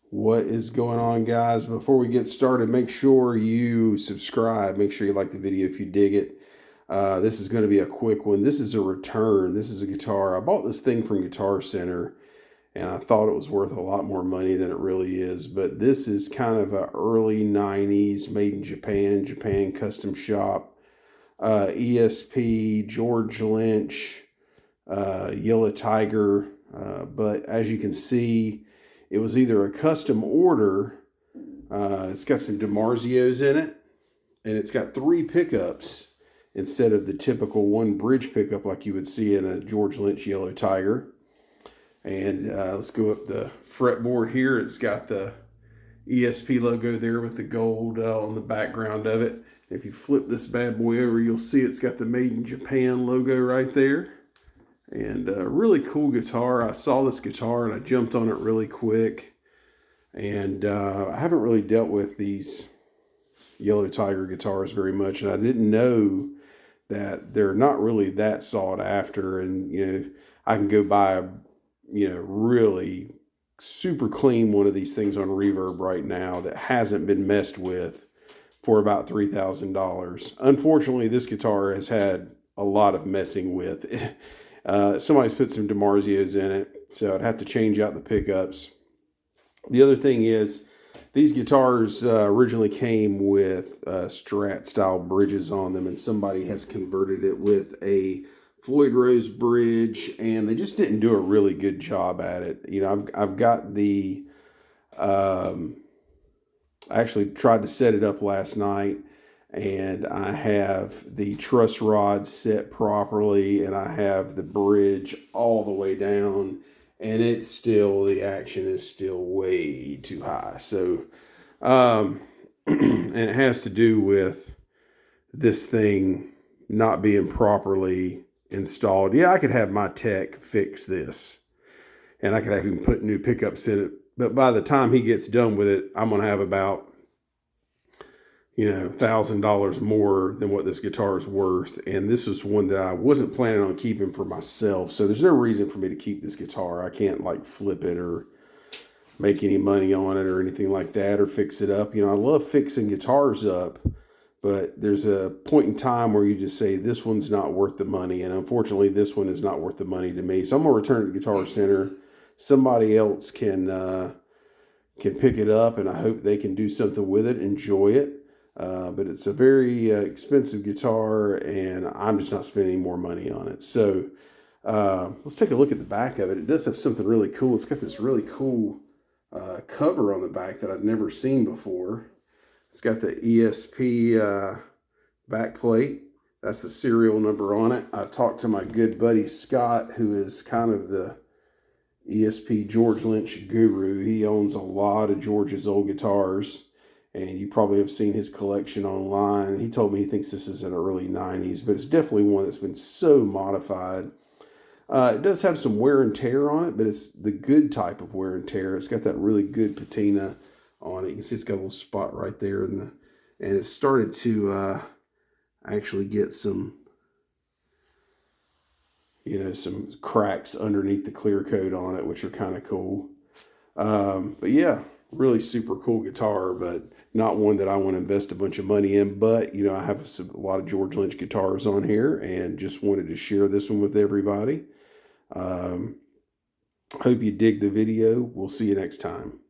What is going on, guys? Before we get started, make sure you subscribe. Make sure you like the video if you dig it. This is going to be a quick one. This is a return. This is a guitar. I bought this thing from Guitar Center, and I thought it was worth a lot more money than it really is. But this is kind of a early 90s, made in Japan custom shop. ESP, George Lynch, Yellow Tiger. But as you can see, it was either a custom order. It's got some DiMarzios in it, and it's got 3 pickups instead of the typical 1 bridge pickup like you would see in a George Lynch Yellow Tiger. And let's go up the fretboard here. It's got the ESP logo there with the gold on the background of it. If you flip this bad boy over, you'll see it's got the Made in Japan logo right there. And a really cool guitar. I saw this guitar and I jumped on it really quick. And I haven't really dealt with these Yellow Tiger guitars very much. And I didn't know that they're not really that sought after. And, I can go buy a, really super clean one of these things on Reverb right now that hasn't been messed with for about $3,000. Unfortunately, this guitar has had a lot of messing with. Somebody's put some DiMarzios in it, so I'd have to change out the pickups. The other thing is, these guitars originally came with Strat style bridges on them, and somebody has converted it with a Floyd Rose bridge, and they just didn't do a really good job at it. I've got the I actually tried to set it up last night, and I have the truss rods set properly, and I have the bridge all the way down, and the action is still way too high. So, and it has to do with this thing not being properly installed. Yeah, I could have my tech fix this, and I could have him put new pickups in it. But by the time he gets done with it, I'm going to have about, $1,000 more than what this guitar is worth. And this is one that I wasn't planning on keeping for myself. So there's no reason for me to keep this guitar. I can't flip it or make any money on it or anything like that, or fix it up. I love fixing guitars up, but there's a point in time where you just say, this one's not worth the money. And unfortunately, this one is not worth the money to me. So I'm going to return it to Guitar Center. Somebody else can pick it up, and I hope they can do something with it, enjoy it. But it's a very expensive guitar, and I'm just not spending any more money on it. So let's take a look at the back of it. It does have something really cool. It's got this really cool cover on the back that I've never seen before. It's got the ESP back plate. That's the serial number on it. I talked to my good buddy Scott, who is kind of the ESP George Lynch guru. He owns a lot of George's old guitars, and you probably have seen his collection online. He told me he thinks this is an early 90s, but it's definitely one that's been so modified. It does have some wear and tear on it, but it's the good type of wear and tear. It's got that really good patina on it. You can see it's got a little spot right there, and it started to actually get some some cracks underneath the clear coat on it, which are kind of cool. But yeah, really super cool guitar, but not one that I want to invest a bunch of money in. But, I have a lot of George Lynch guitars on here, and just wanted to share this one with everybody. Hope you dig the video. We'll see you next time.